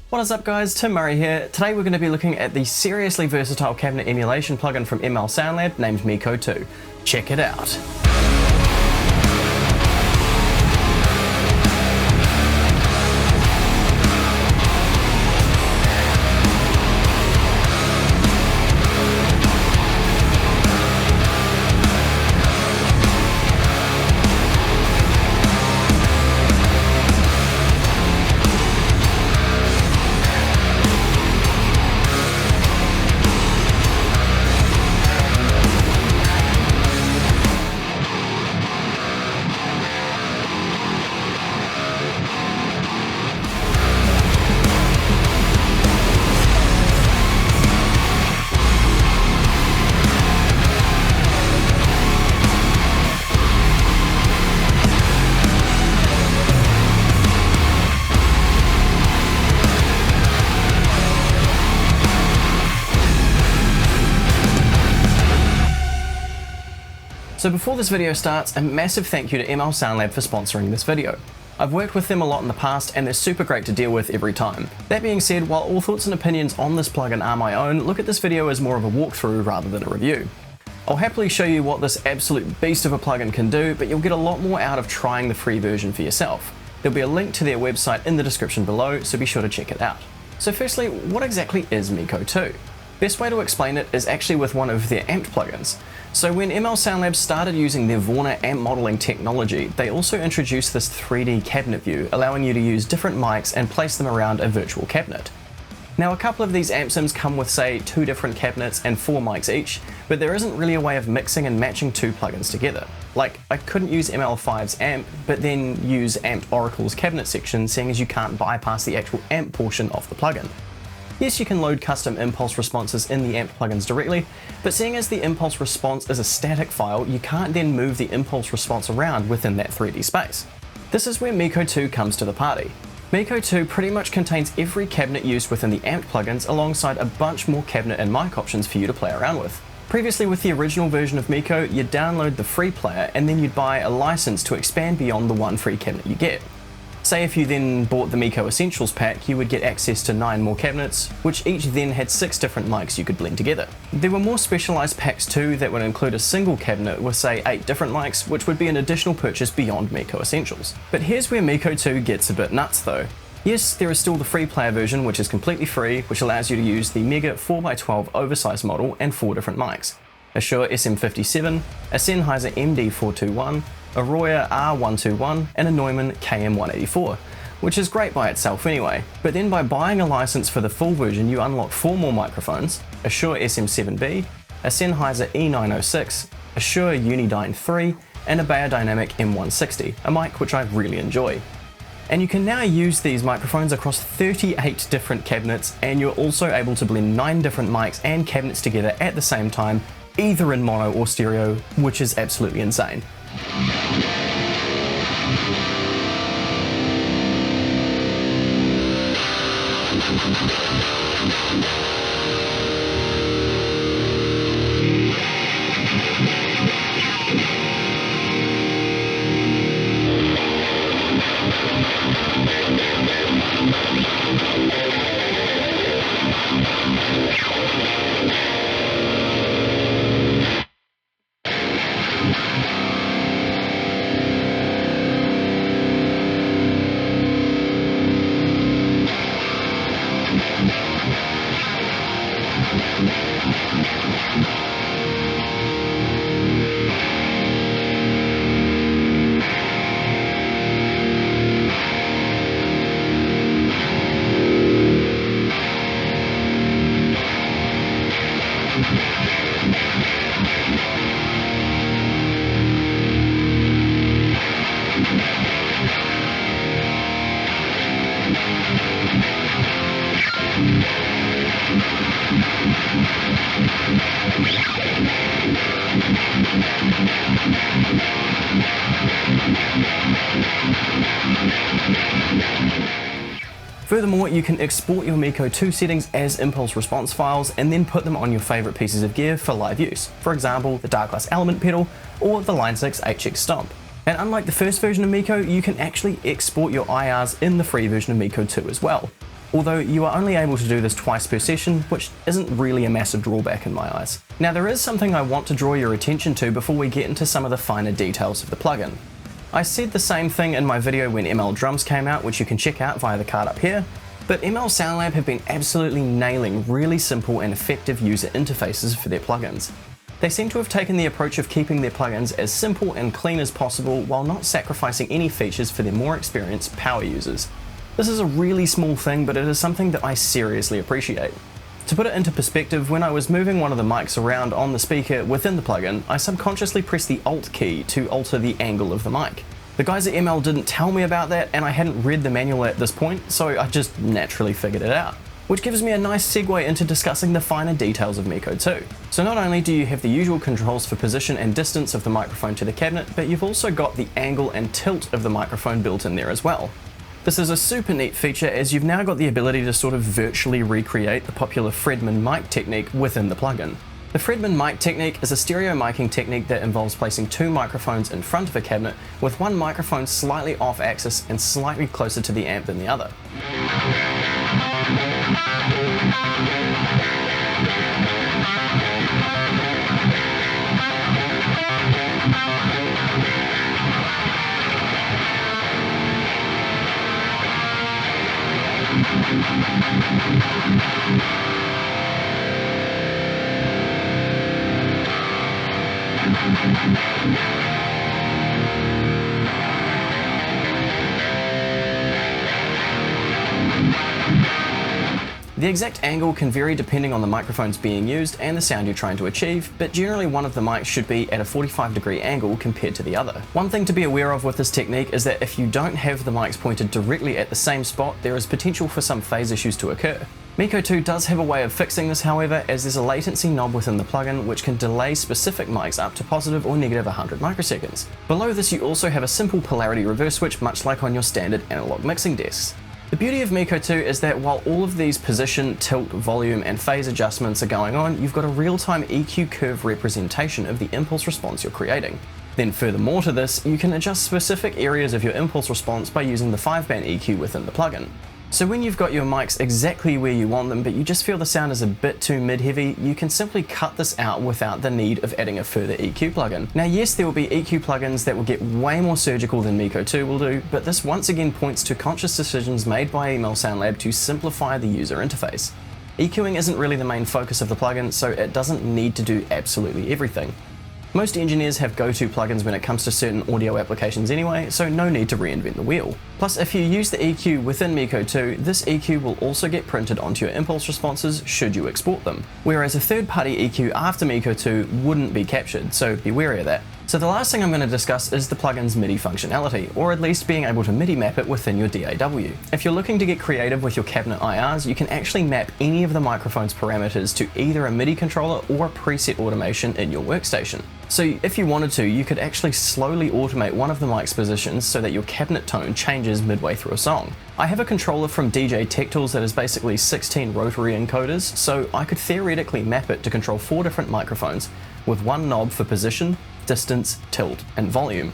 What is up guys, Tim Murray here. Today we're going to be looking at the seriously versatile cabinet emulation plugin from ML Sound named MIKKO2. Check it out. So before this video starts, a massive thank you to ML Sound for sponsoring this video. I've worked with them a lot in the past and they're super great to deal with every time. That being said, while all thoughts and opinions on this plugin are my own, look at this video as more of a walkthrough rather than a review. I'll happily show you what this absolute beast of a plugin can do, but you'll get a lot more out of trying the free version for yourself. There'll be a link to their website in the description below, so be sure to check it out. So firstly, what exactly is MIKKO2? Best way to explain it is actually with one of their amped plugins. So when ML Sound started using their Warner amp modeling technology, they also introduced this 3D cabinet view, allowing you to use different mics and place them around a virtual cabinet. Now a couple of these amp sims come with say 2 different cabinets and 4 mics each, but there isn't really a way of mixing and matching 2 plugins together. Like, I couldn't use ML5's amp, but then use Amped Oracle's cabinet section, seeing as you can't bypass the actual amp portion of the plugin. Yes, you can load custom impulse responses in the amp plugins directly, but seeing as the impulse response is a static file, you can't then move the impulse response around within that 3D space. This is where MIKKO2 comes to the party. MIKKO2 pretty much contains every cabinet used within the amp plugins alongside a bunch more cabinet and mic options for you to play around with. Previously with the original version of MIKKO, you'd download the free player and then you'd buy a license to expand beyond the one free cabinet you get. Say if you then bought the MIKKO Essentials pack, you would get access to 9 more cabinets, which each then had 6 different mics you could blend together. There were more specialised packs too that would include a single cabinet with say 8 different mics, which would be an additional purchase beyond MIKKO Essentials. But here's where MIKKO2 gets a bit nuts though. Yes, there is still the free player version, which is completely free, which allows you to use the Mega 4x12 oversized model and 4 different mics. A Shure SM57, a Sennheiser MD421, a Royer R121 and a Neumann KM184, which is great by itself anyway, but then by buying a license for the full version you unlock 4 more microphones, a Shure SM7B, a Sennheiser E906, a Shure Unidyne 3 and a Beyerdynamic M160, a mic which I really enjoy. And you can now use these microphones across 38 different cabinets, and you're also able to blend 9 different mics and cabinets together at the same time, either in mono or stereo, which is absolutely insane. Furthermore, you can export your MIKKO2 settings as impulse response files and then put them on your favorite pieces of gear for live use. For example, the Darkglass Element pedal or the Line 6 HX Stomp. And unlike the first version of MIKKO, you can actually export your IRs in the free version of MIKKO2 as well. although you are only able to do this twice per session, which isn't really a massive drawback in my eyes. Now there is something I want to draw your attention to before we get into some of the finer details of the plugin. I said the same thing in my video when ML Drums came out, which you can check out via the card up here, but ML SoundLab have been absolutely nailing really simple and effective user interfaces for their plugins. They seem to have taken the approach of keeping their plugins as simple and clean as possible while not sacrificing any features for their more experienced power users. This is a really small thing, but it is something that I seriously appreciate. To put it into perspective, when I was moving one of the mics around on the speaker within the plugin, I subconsciously pressed the Alt key to alter the angle of the mic. The guys at ML didn't tell me about that, and I hadn't read the manual at this point, so I just naturally figured it out. Which gives me a nice segue into discussing the finer details of MIKKO2. So not only do you have the usual controls for position and distance of the microphone to the cabinet, but you've also got the angle and tilt of the microphone built in there as well. This is a super neat feature as you've now got the ability to sort of virtually recreate the popular Fredman mic technique within the plugin. The Fredman mic technique is a stereo miking technique that involves placing two microphones in front of a cabinet with one microphone slightly off axis and slightly closer to the amp than the other. The exact angle can vary depending on the microphones being used and the sound you're trying to achieve, but generally one of the mics should be at a 45-degree angle compared to the other. One thing to be aware of with this technique is that if you don't have the mics pointed directly at the same spot, there is potential for some phase issues to occur. MIKKO2 does have a way of fixing this, however, as there's a latency knob within the plugin which can delay specific mics up to positive or negative 100 microseconds. Below this you also have a simple polarity reverse switch, much like on your standard analog mixing desks. The beauty of MIKKO2 is that while all of these position, tilt, volume and phase adjustments are going on, you've got a real-time EQ curve representation of the impulse response you're creating. Then furthermore to this, you can adjust specific areas of your impulse response by using the 5-band EQ within the plugin. So when you've got your mics exactly where you want them, but you just feel the sound is a bit too mid-heavy, you can simply cut this out without the need of adding a further EQ plugin. Now yes, there will be EQ plugins that will get way more surgical than MIKKO2 will do, but this once again points to conscious decisions made by ML SoundLab to simplify the user interface. EQing isn't really the main focus of the plugin, so it doesn't need to do absolutely everything. Most engineers have go-to plugins when it comes to certain audio applications anyway, so no need to reinvent the wheel. Plus, if you use the EQ within MIKKO2, this EQ will also get printed onto your impulse responses should you export them, whereas a third-party EQ after MIKKO2 wouldn't be captured, so be wary of that. So the last thing I'm going to discuss is the plugin's MIDI functionality, or at least being able to MIDI map it within your DAW. If you're looking to get creative with your cabinet IRs, you can actually map any of the microphone's parameters to either a MIDI controller or a preset automation in your workstation. So if you wanted to, you could actually slowly automate one of the mic's positions so that your cabinet tone changes midway through a song. I have a controller from DJ Tech Tools that is basically 16 rotary encoders, so I could theoretically map it to control 4 different microphones with one knob for position, distance, tilt, and volume.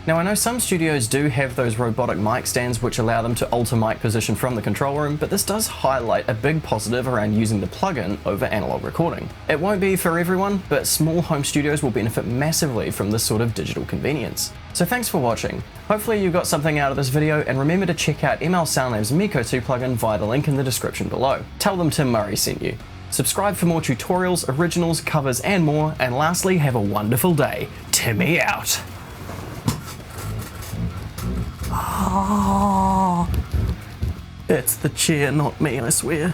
Now I know some studios do have those robotic mic stands which allow them to alter mic position from the control room, but this does highlight a big positive around using the plugin over analog recording. It won't be for everyone, but small home studios will benefit massively from this sort of digital convenience. So thanks for watching. Hopefully you got something out of this video, and remember to check out ML SoundLab's MIKKO2 plugin via the link in the description below. Tell them Tim Murray sent you. Subscribe for more tutorials, originals, covers and more, and lastly, have a wonderful day. Timmy out. Oh, it's the chair, not me, I swear.